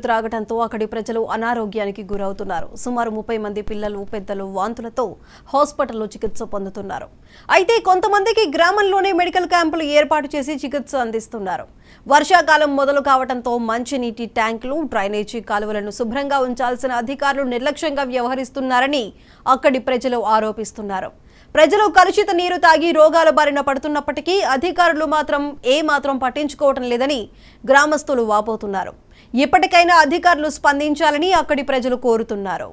త్రాగటంతో అక్కడి ప్రజలు అనారోగ్యానికి గురవుతున్నారు. సుమారు 30 మంది పిల్లలు పెద్దలు వాంతులతో హాస్పిటల్లో చికిత్స పొందుతున్నారు. అయితే కొంతమందికి గ్రామంలోనే మెడికల్ క్యాంపులు ఏర్పాటు చేసి చికిత్స అందిస్తున్నారు. వర్షాకాలం మొదలు కావడంతో మంచినీటి ట్యాంకులు, డ్రైనేజీ కాలువలను శుభ్రంగా ఉంచాల్సిన అధికారులు నిర్లక్ష్యంగా వ్యవహరిస్తున్నారని అక్కడి ప్రజలు ఆరోపిస్తున్నారు. ప్రజలు కలుషిత నీరు తాగి రోగాల బారిన పడుతున్నప్పటికీ అధికారులు మాత్రం పట్టించుకోవటం లేదని గ్రామస్తులు వాపోతున్నారు. ఇప్పటికైనా అధికారులు స్పందించాలని అక్కడి ప్రజలు కోరుతున్నారు.